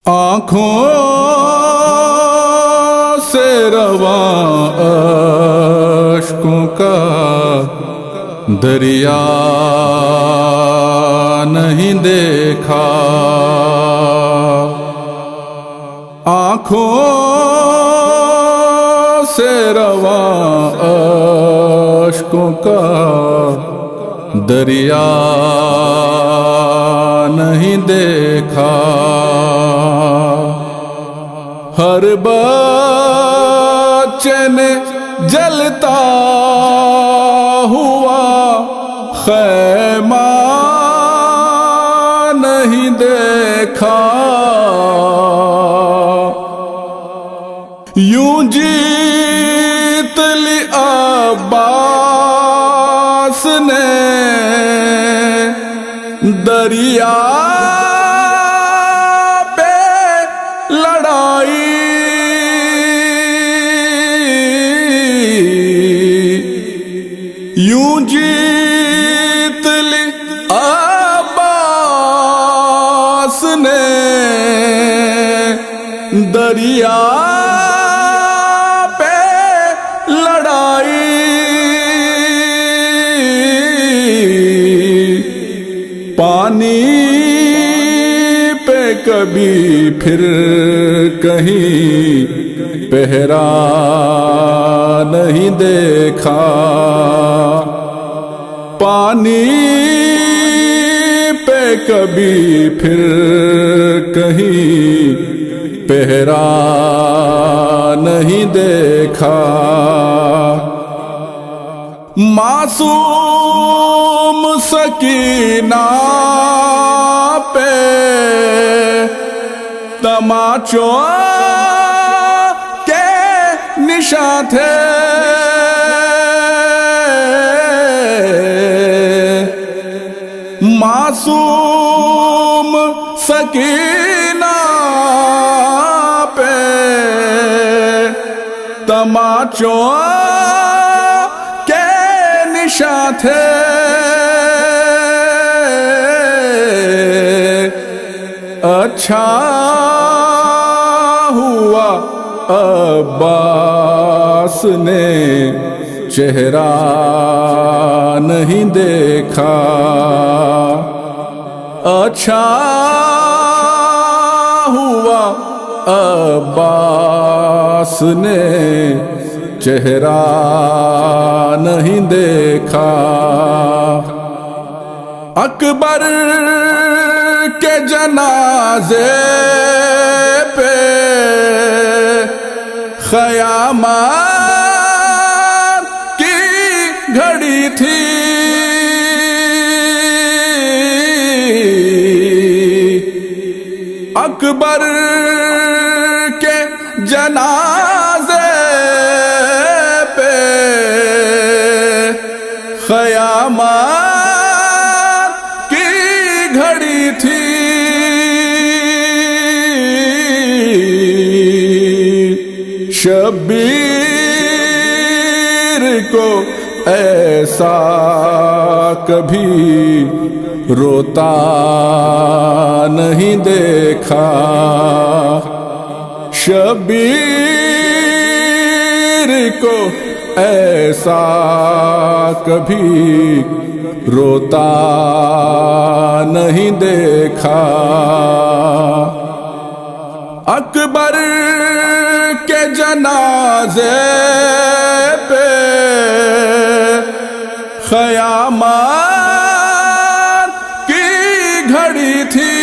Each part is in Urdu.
آنکھوں سے رواں اشکوں کا دریا نہیں دیکھا، آنکھوں سے رواں اشکوں کا دریا نہیں دیکھا، ہر بچے نے جلتا ہوا خیمہ نہیں دیکھا، یوں جیت لی عباس نے دریا پہ لڑائی، یوں جیت لی عباس نے دریا پہ لڑائی، پانی پہ کبھی پھر کہیں پہرا نہیں دیکھا، پانی پہ کبھی پھر کہیں پہرا نہیں دیکھا، معصوم سکینہ پہ تماچوں کے نشاں تھے، معصوم سکینہ پہ تماچوں کے نشاں تھے، اچھا ہوا عباس نے چہرہ نہیں دیکھا، اچھا ہوا عباس نے چہرہ نہیں دیکھا، اکبر کے جنازے پہ قیامت کی گھڑی تھی، اکبر کے جنازے پہ قیامت کی گھڑی تھی، شبیر کو ایسا کبھی روتا نہیں دیکھا، شبیر کو ایسا کبھی روتا نہیں دیکھا، اکبر کے جنازے پہ قیامت کی گھڑی تھی،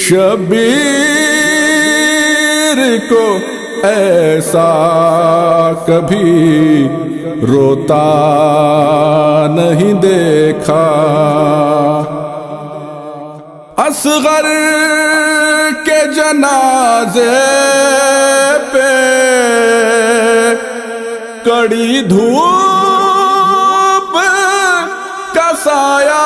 شبیر کو ایسا کبھی روتا نہیں دیکھا، اصغر کے جنازے پہ کڑی دھوپ کا سایہ،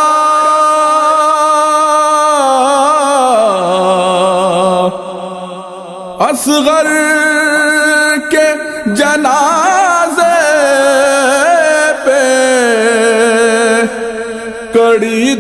اصغر کے جنازے پہ کڑی